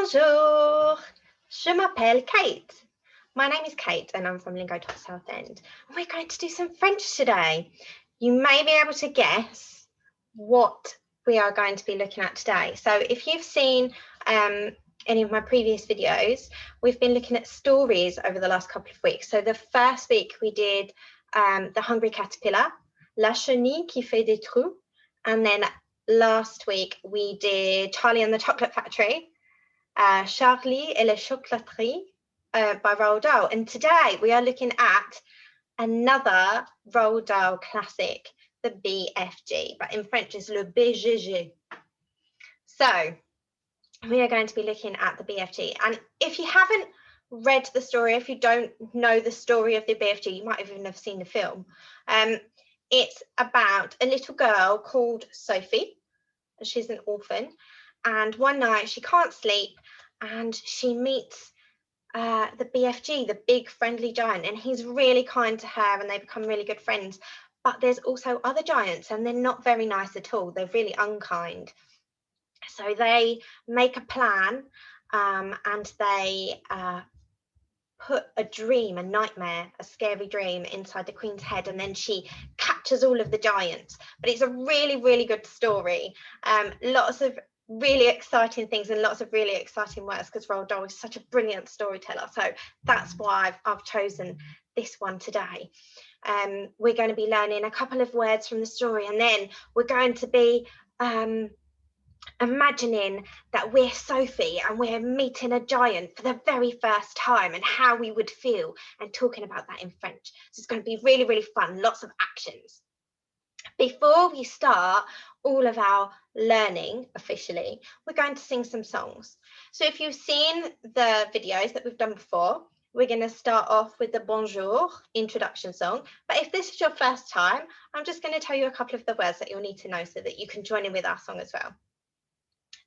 Bonjour, je m'appelle Kate. My name is Kate and I'm from Lingo Top Southend. And we're going to do some French today. You may be able to guess what we are going to be looking at today. So if you've seen any of my previous videos, we've been looking at stories over the last couple of weeks. So the first week we did The Hungry Caterpillar, La Chenille qui fait des trous, and then last week we did Charlie and the Chocolate Factory, Charlie et la Chocolaterie by Roald Dahl. And today we are looking at another Roald Dahl classic, the BFG, but in French is le BFG. So we are going to be looking at the BFG. And if you haven't read the story, if you don't know the story of the BFG, you might have even have seen the film. It's about a little girl called Sophie. She's an orphan, and one night she can't sleep and she meets the BFG, the big friendly giant, and he's really kind to her and they become really good friends. But there's also other giants and they're not very nice at all. They're really unkind. So they make a plan and they put a dream, a nightmare, a scary dream inside the Queen's head, and then she captures all of the giants. But it's a really, really good story. Lots of really exciting things and lots of really exciting words, because Roald Dahl is such a brilliant storyteller. So that's why I've chosen this one today. We're going to be learning a couple of words from the story, and then we're going to be imagining that we're Sophie and we're meeting a giant for the very first time and how we would feel, and talking about that in French. So it's going to be really, really fun, lots of actions. Before we start all of our learning officially, we're going to sing some songs. So if you've seen the videos that we've done before, we're going to start off with the Bonjour introduction song. But if this is your first time, I'm just going to tell you a couple of the words that you'll need to know so that you can join in with our song as well.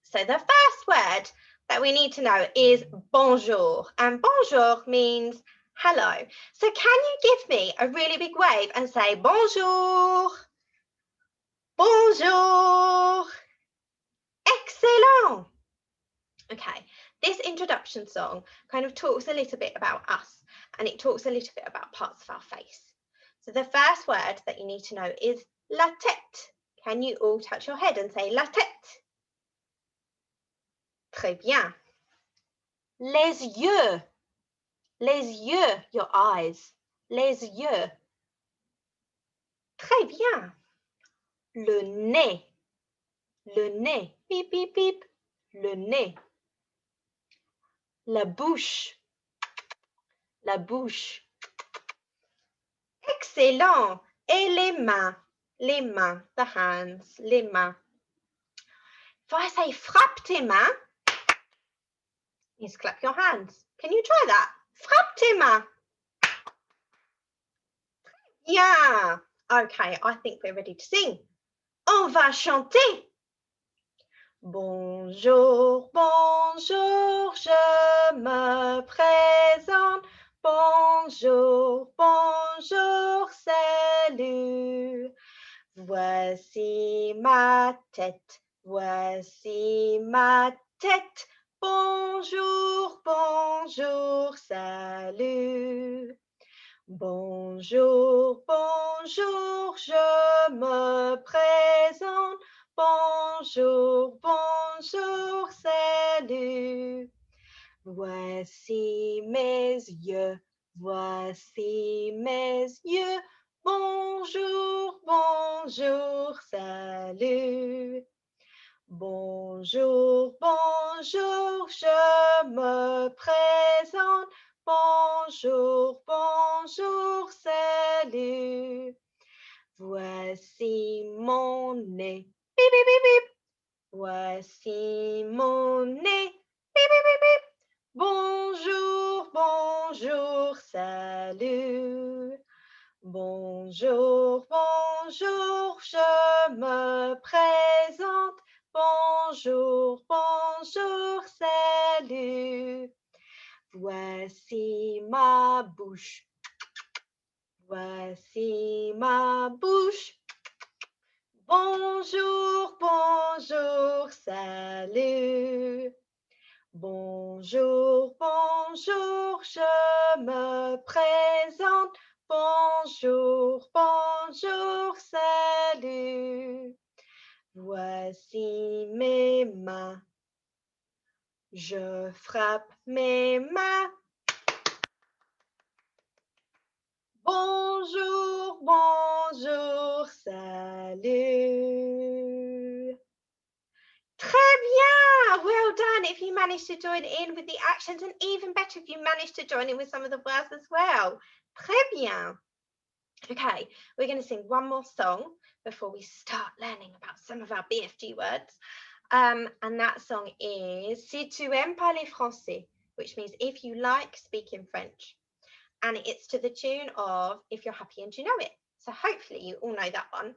So the first word that we need to know is bonjour, and bonjour means hello. So can you give me a really big wave and say bonjour? Bonjour. Excellent. Okay, this introduction song kind of talks a little bit about us, and it talks a little bit about parts of our face. So the first word that you need to know is la tête. Can you all touch your head and say la tête? Très bien. Les yeux. Les yeux, your eyes. Les yeux. Très bien. Le nez. Le nez. Beep, beep, beep. Le nez. La bouche. La bouche. Excellent. Et les mains. Les mains. The hands. Les mains. If I say frappe tes mains, means clap your hands. Can you try that? Frappe tes mains. Yeah. Okay, I think we're ready to sing. On va chanter. Bonjour, bonjour, je me présente. Bonjour, bonjour, salut. Voici ma tête, voici ma tête. Bonjour, bonjour, salut. Bonjour, bonjour, je me présente. Bonjour, bonjour, salut. Voici mes yeux, voici mes yeux. Bonjour, bonjour, salut. Bonjour, bonjour, je me présente. Bonjour, bonjour, salut. Voici mon nez. Bip, bip, bip, bip. Voici mon nez. Bip, bip, bip, bip. Bonjour, bonjour, salut. Bonjour, bonjour, je me présente. Bonjour, bonjour, salut. Voici ma bouche. Voici ma bouche. Bonjour, bonjour, salut. Bonjour. Bonjour, bonjour, je me présente. Bonjour, bonjour, salut. Voici mes mains. Je frappe mes mains. Bonjour, bonjour, salut. Très bien, well done if you managed to join in with the actions, and even better if you managed to join in with some of the words as well. Très bien. Okay, we're going to sing one more song before we start learning about some of our BFG words. And that song is Si tu aimes parler français, which means if you like speaking French. And it's to the tune of If You're Happy and You Know It. So hopefully you all know that one.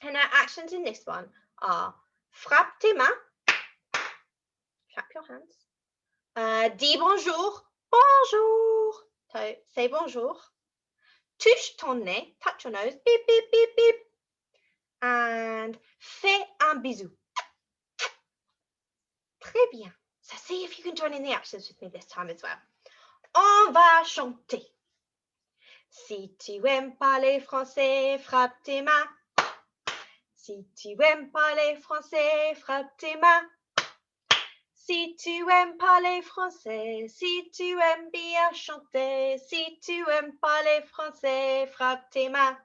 And our actions in this one are frappe tes mains, clap your hands. Dis bonjour, bonjour. So say bonjour. Touche ton nez, touch your nose, beep, beep, beep, beep. And fais un bisou. Très bien. So see if you can join in the actions with me this time as well. On va chanter. Si tu aimes parler français, frappe tes mains. Si tu aimes parler français, frappe tes mains. Si tu aimes parler français, si tu aimes bien chanter, si tu aimes parler français, frappe tes mains.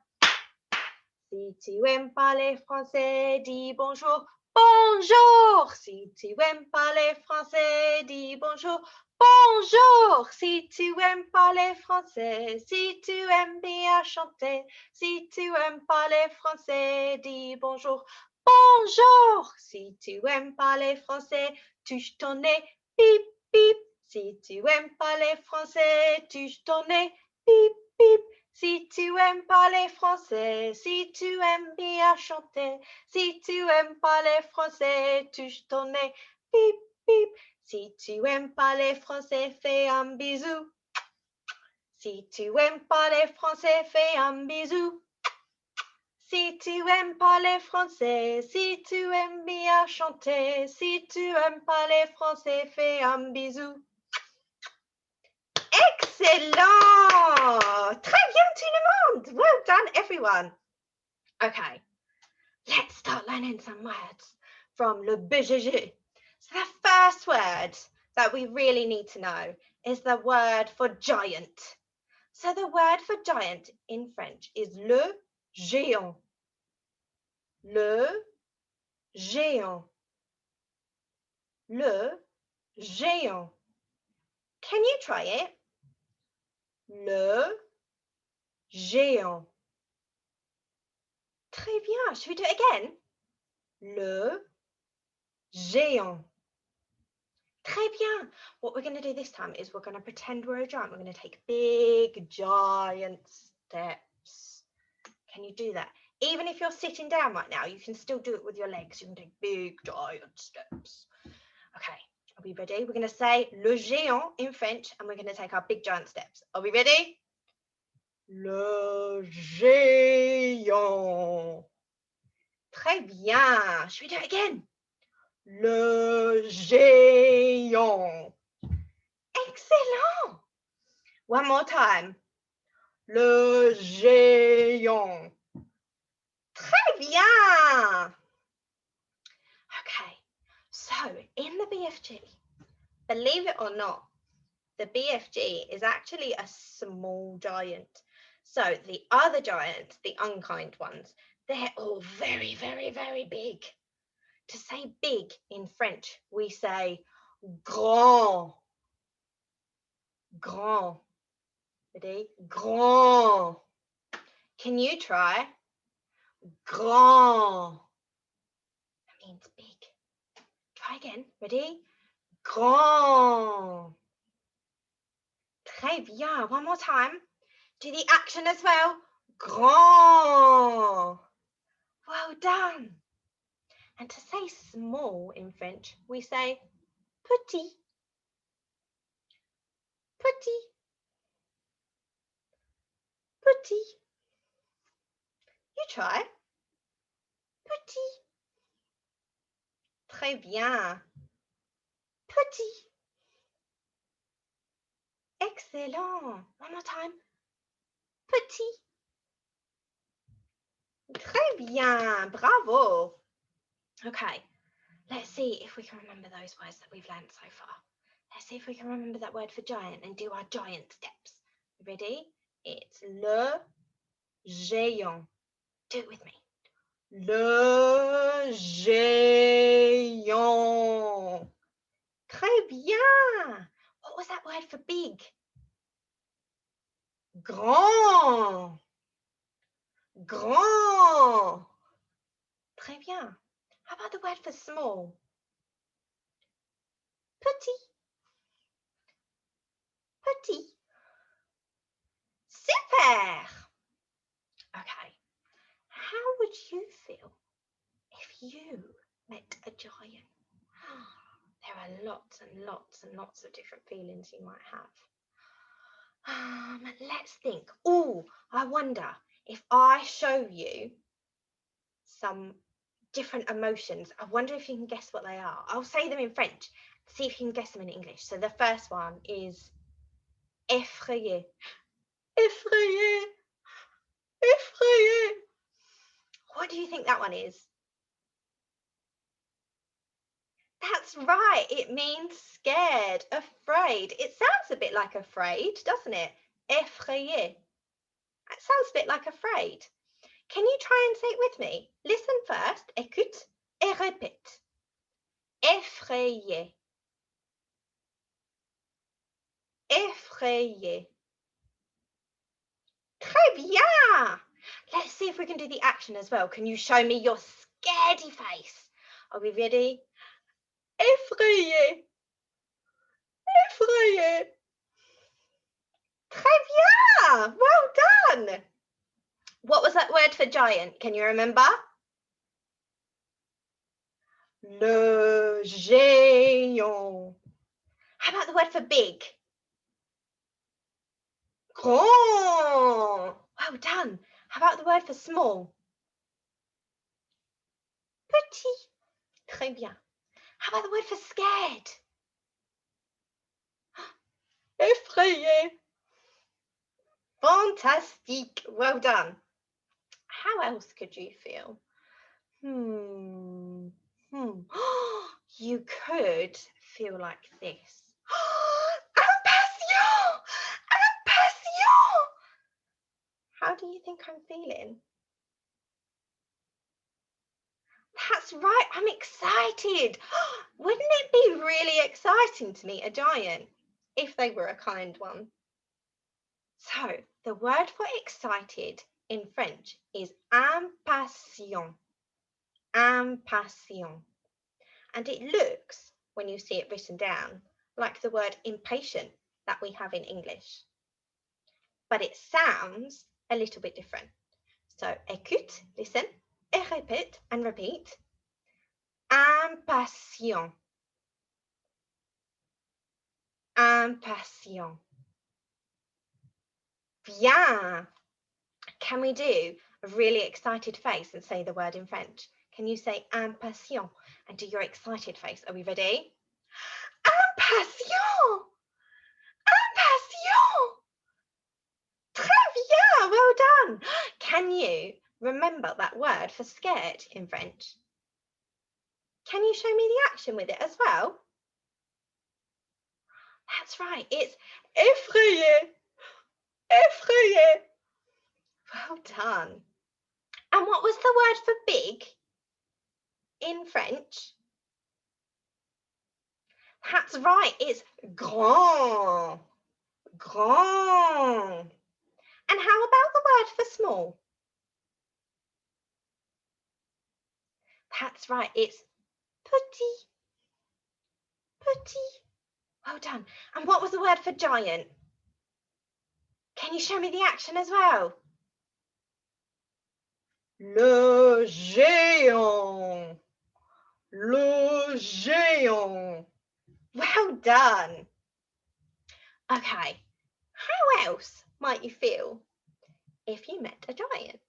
Si tu aimes parler français, dis bonjour, bonjour. Si tu aimes parler français, dis bonjour, bonjour. Si tu aimes parler français, si tu aimes bien chanter, si tu aimes parler français, dis bonjour, bonjour. Si tu aimes parler français, touche ton nez, pip, pip. Si tu aimes parler français, touche ton nez, pip, pip. Si tu aimes parler français, si tu aimes bien chanter, si tu aimes parler français, touche ton nez, pip, pip. Si tu aimes parler français, fais un bisou. Si tu aimes parler français, fais un bisou. Si tu aimes parler français, si tu aimes bien chanter, si tu aimes parler français, fais un bisou. Excellent! Très bien tout le monde! Well done everyone. Okay, let's start learning some words from le BFG. So the first word that we really need to know is the word for giant. So the word for giant in French is le géant. Le géant. Le géant. Can you try it? Le géant. Très bien. Should we do it again? Le géant. Très bien. What we're going to do this time is we're going to pretend we're a giant. We're going to take big, giant steps. Can you do that? Even if you're sitting down right now, you can still do it with your legs. You can take big, giant steps. Okay, are we ready? We're going to say le géant in French, and we're going to take our big, giant steps. Are we ready? Le géant. Très bien. Should we do it again? Le géant. Excellent. One more time. Le géant. Très bien. Okay, so in the BFG, believe it or not, the BFG is actually a small giant. So the other giants, the unkind ones, they're all very, very, very big. To say big in French, we say grand. Grand. Ready? Grand. Can you try? Grand. That means big. Try again. Ready? Grand. Très bien. One more time. Do the action as well. Grand. Well done. And to say small in French, we say petit. Petit. Petit. You try. Petit. Très bien. Petit. Excellent. One more time. Petit. Très bien. Bravo. Okay. Let's see if we can remember those words that we've learned so far. Let's see if we can remember that word for giant and do our giant steps. Ready? It's le géant. Do it with me. Le géant. Très bien. What was that word for big? Grand. Grand. Très bien. How about the word for small? Petit. Petit. Super. Okay. How would you feel if you met a giant? There are lots and lots and lots of different feelings you might have. Let's think. Oh, I wonder if I show you some different emotions. I wonder if you can guess what they are. I'll say them in French. See if you can guess them in English. So the first one is effrayé. Effrayé. Effrayé. What do you think that one is? That's right. It means scared, afraid. It sounds a bit like afraid, doesn't it? Effrayé. That sounds a bit like afraid. Can you try and say it with me? Listen first. Écoute et répète. Effrayé. Effrayé. Très bien. Let's see if we can do the action as well. Can you show me your scaredy face? Are we ready? Effrayé. Effrayé. Très bien. Well done. What was that word for giant? Can you remember? Le géant. How about the word for big? Grand. Well done. How about the word for small? Petit. Très bien. How about the word for scared? Effrayé. Fantastique. Well done. How else could you feel? You could feel like this. Impatient! Impatient! How do you think I'm feeling? That's right, I'm excited. Wouldn't it be really exciting to meet a giant if they were a kind one? So the word for excited in French is impatient. Impatient. And it looks, when you see it written down, like the word impatient that we have in English. But it sounds a little bit different. So écoute, listen, et répète and repeat. Impatient. Impatient. Bien. Can we do a really excited face and say the word in French? Can you say impatient and do your excited face? Are we ready? Impatient! Impatient! Très bien, well done. Can you remember that word for scared in French? Can you show me the action with it as well? That's right, it's effrayé. Effrayé. Well done. And what was the word for big in French? That's right, it's grand. Grand. And how about the word for small? That's right, it's petit. Petit. Well done. And what was the word for giant? Can you show me the action as well? Le géant. Le géant. Well done. Okay, how else might you feel if you met a giant?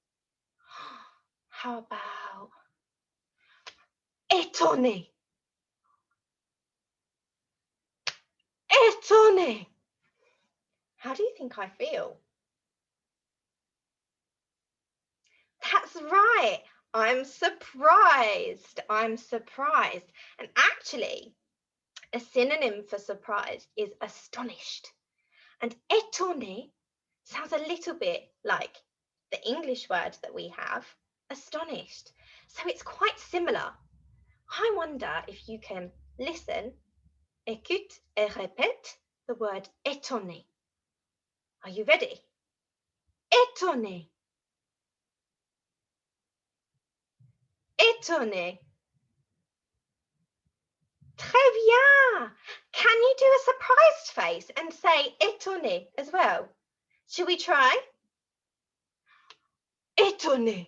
How about étonné? Étonné. How do you think I feel? That's right. I'm surprised. I'm surprised. And actually, a synonym for surprised is astonished. And étonné sounds a little bit like the English word that we have, astonished. So it's quite similar. I wonder if you can listen, écoute et répète the word étonné. Are you ready? Étonné. Étonné. Très bien. Can you do a surprised face and say étonné as well? Should we try? Étonné.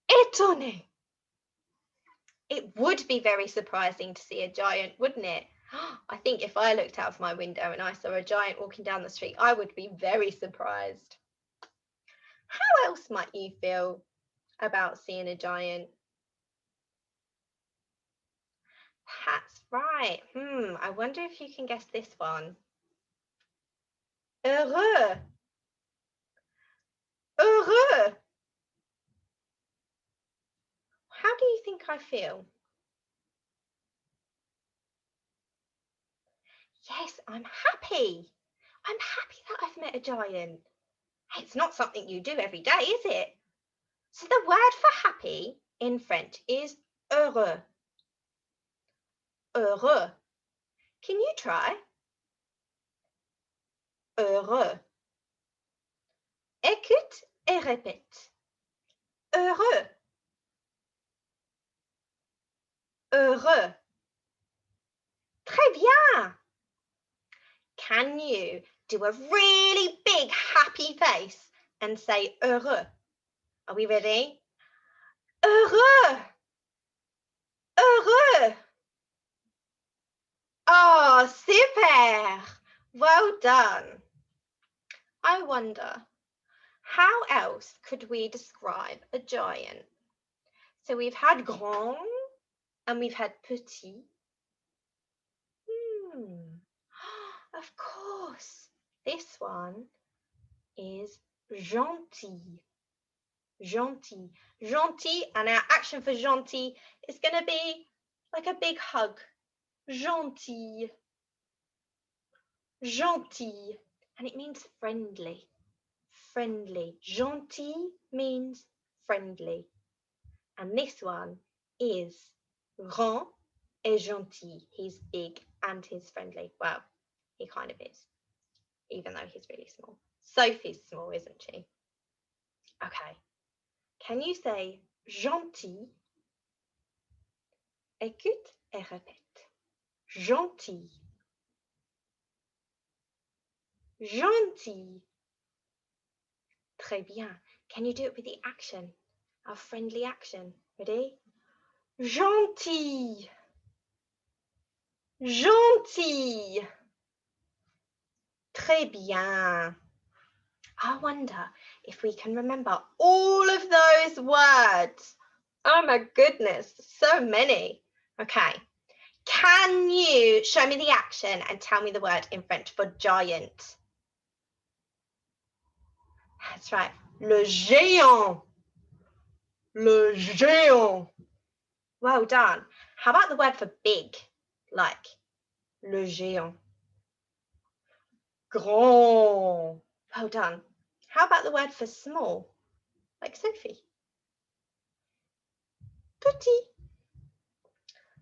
Étonné. It would be very surprising to see a giant, wouldn't it? I think if I looked out of my window and I saw a giant walking down the street, I would be very surprised. How else might you feel about seeing a giant? That's right. I wonder if you can guess this one. Heureux. Heureux. How do you think I feel? Yes, I'm happy. I'm happy that I've met a giant. It's not something you do every day, is it? So the word for happy in French is heureux. Heureux. Can you try? Heureux. Écoute et répète. Heureux. Heureux. Très bien. Can you do a really big happy face and say heureux? Are we ready? Heureux. Heureux. Oh, super. Well done. I wonder, how else could we describe a giant? So we've had grand and we've had petit. Of course, this one is gentil. Gentil. Gentil, and our action for gentil is going to be like a big hug. Gentil. Gentil. And it means friendly. Friendly. Gentil means friendly. And this one is grand et gentil. He's big and he's friendly. Well, he kind of is, even though he's really small. Sophie's small, isn't she? Okay. Can you say gentil? Écoute et répète. Gentil. Gentil. Très bien. Can you do it with the action? Our friendly action. Ready? Gentil. Gentil. Très bien. I wonder if we can remember all of those words. Oh my goodness, so many. Okay. Can you show me the action and tell me the word in French for giant? That's right. Le géant. Le géant. Well done. How about the word for big? Like le géant. Grand. Well done. How about the word for small? Like Sophie. Petit.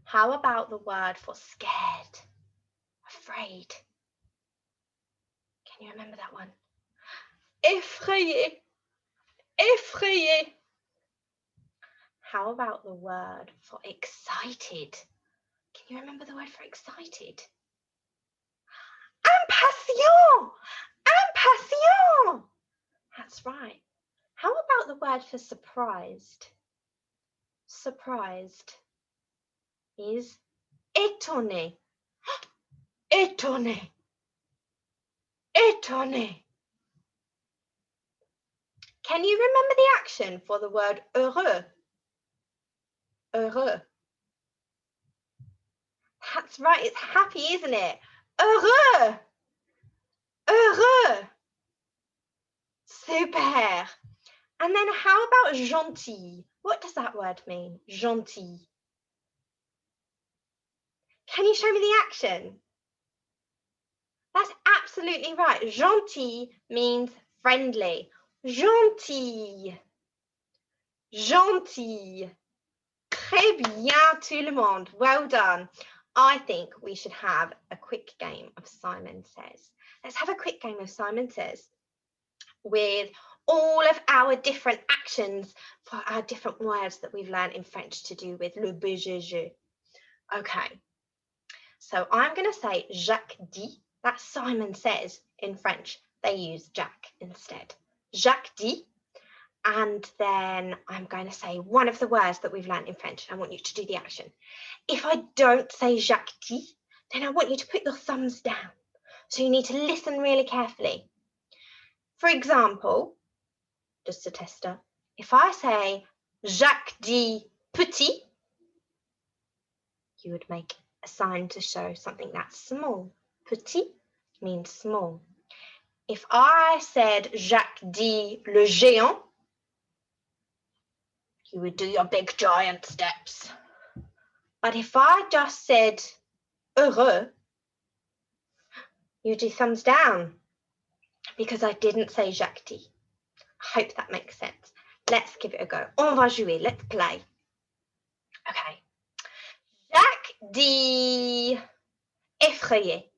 How about the word for scared? Afraid. Can you remember that one? Effrayé. Effrayé. How about the word for excited? Can you remember the word for excited? Impatient. Impatient. That's right. How about the word for surprised? Surprised is étonné. Étonné. Étonné. Can you remember the action for the word heureux? Heureux. That's right, it's happy, isn't it? Heureux. Heureux. Super. And then how about gentil? What does that word mean? Gentil. Can you show me the action? That's absolutely right. Gentil means friendly. Gentil. Gentil. Très bien, tout le monde. Well done. I think we should have a quick game of Simon Says. Let's have a quick game of Simon Says with all of our different actions for our different words that we've learned in French to do with le BFG. Okay, so I'm going to say Jacques dit. That's Simon Says in French. They use Jacques instead. Jacques dit. And then I'm going to say one of the words that we've learned in French. I want you to do the action. If I don't say Jacques dit, then I want you to put your thumbs down. So you need to listen really carefully. For example, just a tester, if I say Jacques dit petit, you would make a sign to show something that's small. Petit means small. If I said Jacques dit le géant, you would do your big giant steps. But if I just said heureux, you do thumbs down because I didn't say Jacques dit. I hope that makes sense. Let's give it a go. On va jouer. Let's play. Okay. Jacques dit effrayé.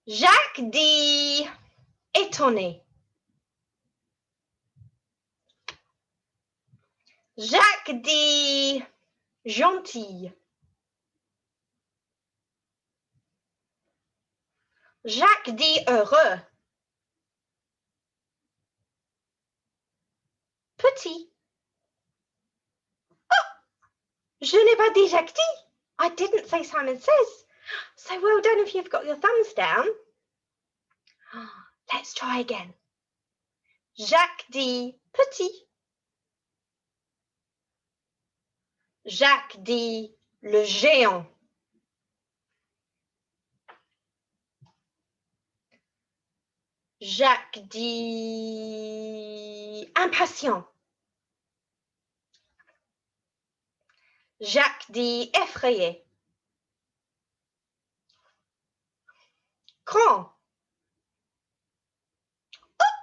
Jacques dit étonné. Jacques dit gentil. Jacques dit heureux. Petit. Oh, je n'ai pas dit Jacques dit. I didn't say Simon Says. So well done if you've got your thumbs down. Let's try again. Jacques dit petit. Jacques dit le géant. Jacques dit impatient. Jacques dit effrayé. Grand. Oh,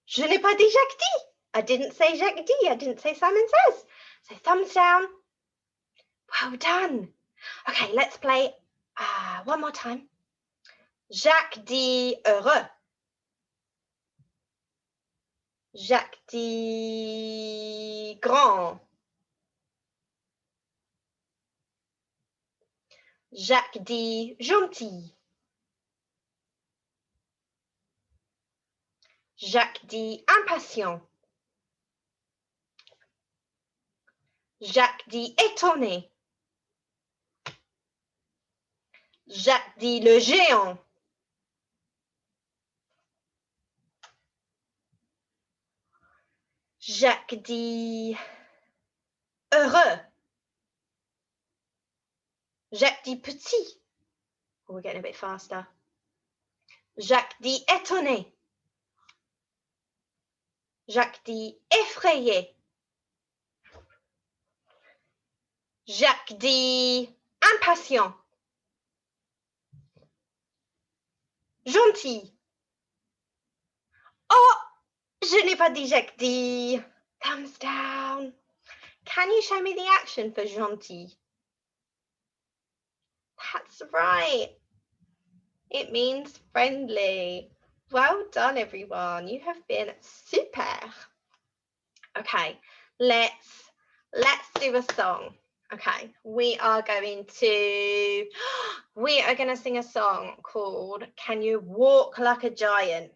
je n'ai pas dit Jacques dit. I didn't say Jacques dit. I didn't say Simon Says. So thumbs down. Well done. Okay, let's play one more time. Jacques dit heureux. Jacques dit grand. Jacques dit gentil. Jacques dit impatient. Jacques dit étonné. Jacques dit le géant. Jacques dit heureux. Jacques dit petit. Oh, we're getting a bit faster. Jacques dit étonné. Jacques dit effrayé. Jacques dit impatient. Gentil. Oh, je n'ai pas dit Jacques dit. Thumbs down. Can you show me the action for gentil? That's right. It means friendly. Well done, everyone. You have been super. Okay, let's do a song. Okay, we are going to sing a song called Can You Walk Like a Giant?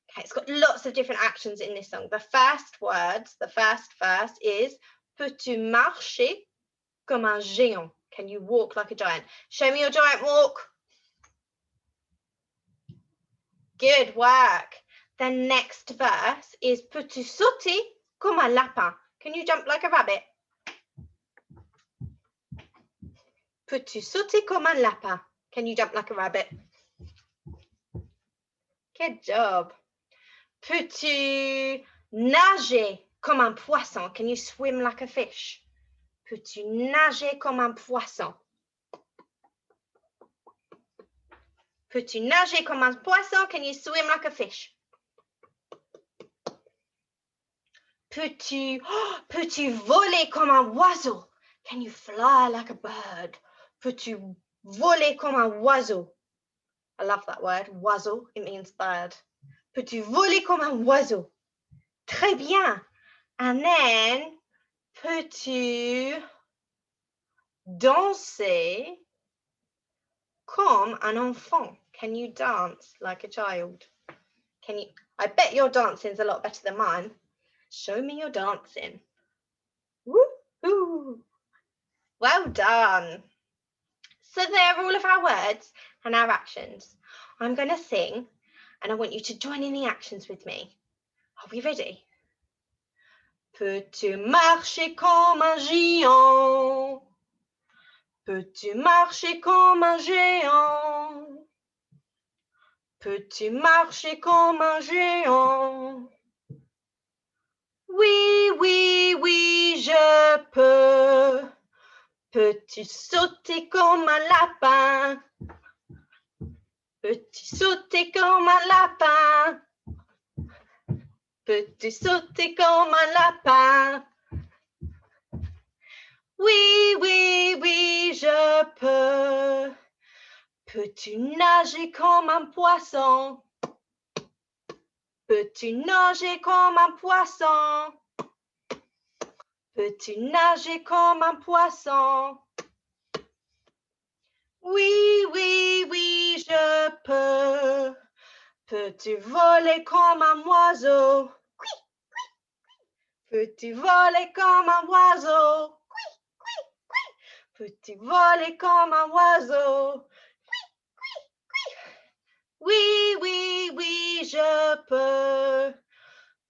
Okay, it's got lots of different actions in this song. The first verse is Peux-tu marcher comme un géant? Can you walk like a giant? Show me your giant walk. Good work. The next verse is Peux-tu sauter comme un lapin? Can you jump like a rabbit? Peux-tu sauter comme un lapin? Can you jump like a rabbit? Good job. Peux-tu nager comme un poisson? Can you swim like a fish? Peux-tu nager comme un poisson? Peux-tu nager comme un poisson? Can you swim like a fish? Peux-tu voler comme un oiseau? Can you fly like a bird? Peux-tu voler comme un oiseau? I love that word, oiseau. It means bird. Peux-tu voler comme un oiseau? Très bien. And then, peux-tu danser comme un enfant? Can you dance like a child? Can you? I bet your dancing's a lot better than mine. Show me your dancing. Woo-hoo. Well done. So there are all of our words and our actions. I'm going to sing and I want you to join in the actions with me. Are we ready? Peux-tu marcher comme un géant? Peux-tu marcher comme un géant? Peux-tu marcher comme un géant? Oui, oui, oui, je peux. Peux-tu sauter comme un lapin? Peux-tu sauter comme un lapin? Peux-tu sauter comme un lapin? Oui, oui, oui, je peux. Peux-tu nager comme un poisson? Peux-tu nager comme un poisson? Peux-tu nager comme un poisson? Oui, oui, oui, je peux. Peux-tu voler comme un oiseau? Peux-tu voler comme un oiseau? Peux-tu voler comme un oiseau? Oui, oui, oui, je peux.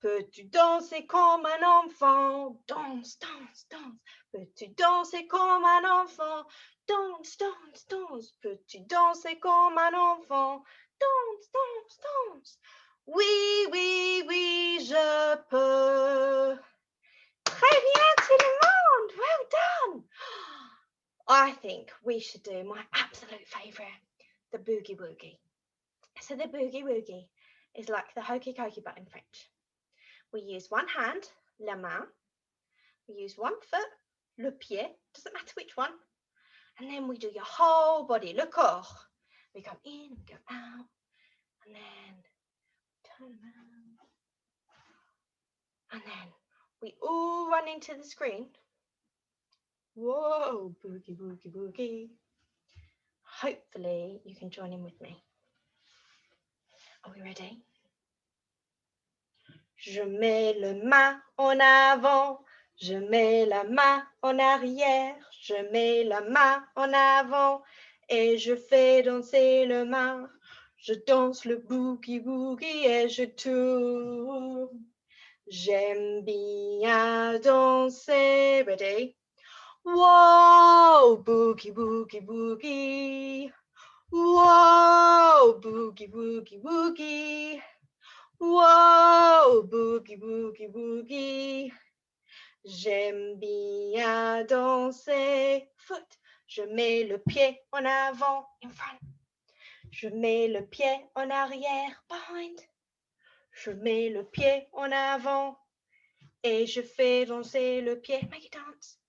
Peux-tu danser comme un enfant? Danse, danse, danse. Peux-tu danser comme un enfant? Danse, danse, danse. Peux-tu danser comme un enfant? Danse, danse, danse. Oui, oui, oui, je peux. Très bien tout le monde. Well done. I think we should do my absolute favourite, the boogie woogie. So the boogie woogie is like the hokey cokey but in French. We use one hand, la main. We use one foot, le pied. Doesn't matter which one. And then we do your whole body, le corps. We go in, we go out, and then turn around. And then we all run into the screen. Whoa, boogie, boogie, boogie. Hopefully you can join in with me. Are we ready? Je mets le main en avant, je mets la main en arrière, je mets la main en avant et je fais danser le main. Je danse le boogie boogie et je tourne. J'aime bien danser. Ready? Whoa, boogie boogie boogie. Whoa, boogie boogie boogie. Wow, boogie, boogie, boogie. J'aime bien danser. Foot. Je mets le pied en avant, in front. Je mets le pied en arrière, behind. Je mets le pied en avant et je fais danser le pied. Make it dance.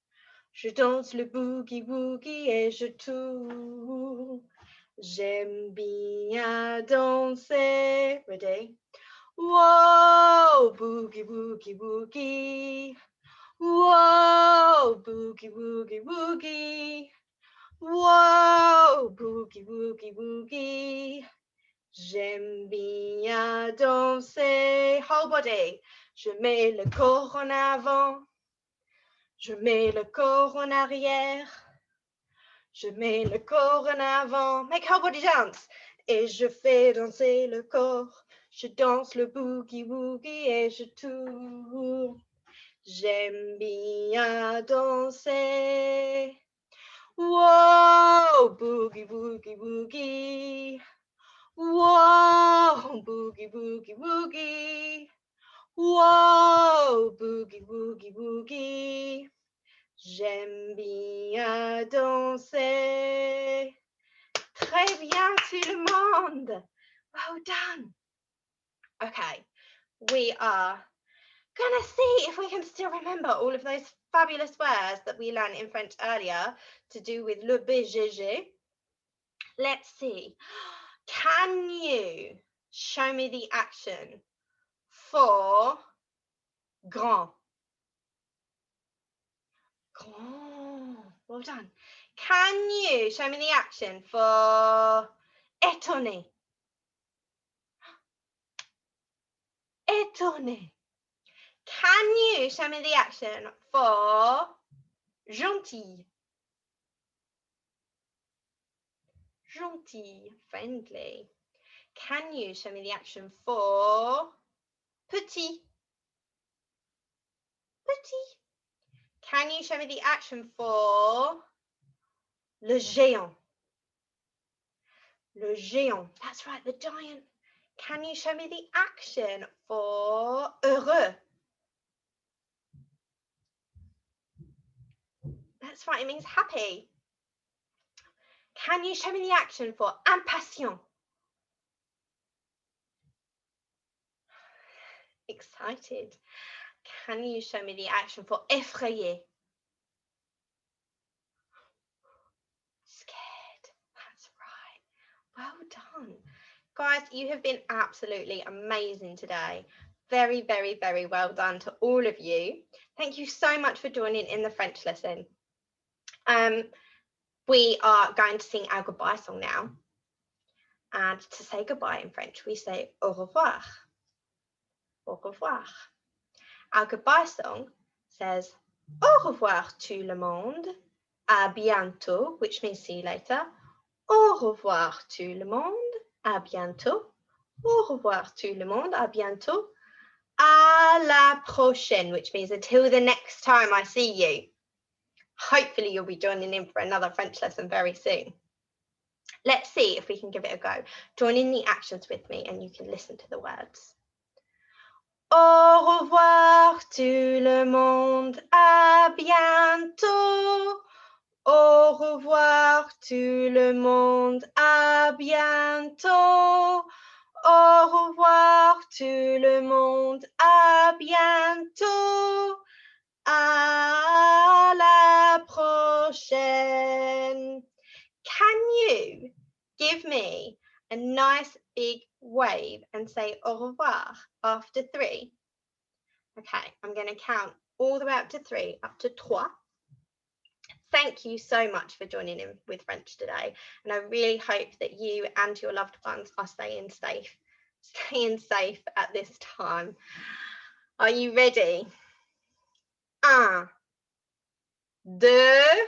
Je danse le boogie, boogie et je tourne. J'aime bien danser. Ready? Whoa, boogie, boogie, boogie. Whoa, boogie, boogie, boogie. Whoa, boogie, boogie, boogie. J'aime bien danser. Whole body. Je mets le corps en avant. Je mets le corps en arrière. Je mets le corps en avant. Make whole body dance. Et je fais danser le corps. Je danse le boogie woogie et je tourne. J'aime bien danser. Whoa, boogie, boogie, boogie. Whoa, boogie, boogie, boogie. Whoa, boogie, boogie, boogie. J'aime bien danser. Très bien, tout le monde. Well done. Okay, we are gonna see if we can still remember all of those fabulous words that we learned in French earlier to do with le BFG. Let's see. Can you show me the action for grand? Grand. Well done. Can you show me the action for étonné? Étonné. Can you show me the action for gentil? Gentil, friendly. Can you show me the action for petit? Petit. Can you show me the action for le géant? Le géant. That's right, the giant. Can you show me the action for heureux? That's right, it means happy. Can you show me the action for impatient? Excited. Can you show me the action for effrayé? Scared. That's right. Well done. Guys, you have been absolutely amazing today. Very, very, very well done to all of you. Thank you so much for joining in the French lesson. We are going to sing our goodbye song now. And to say goodbye in French, we say au revoir. Au revoir. Our goodbye song says au revoir tout le monde, à bientôt, which means see you later. Au revoir tout le monde, à bientôt. Au revoir tout le monde, à bientôt. À la prochaine, which means until the next time I see you. Hopefully you'll be joining in for another French lesson very soon. Let's see if we can give it a go. Join in the actions with me and you can listen to the words. Au revoir tout le monde, à bientôt. Au revoir tout le monde, à bientôt. Au revoir tout le monde, à bientôt. À la prochaine. Can you give me a nice big wave and say au revoir after 3? Okay, I'm going to count all the way up to 3, up to 3. Thank you so much for joining in with French today. And I really hope that you and your loved ones are staying safe at this time. Are you ready? 1, 2,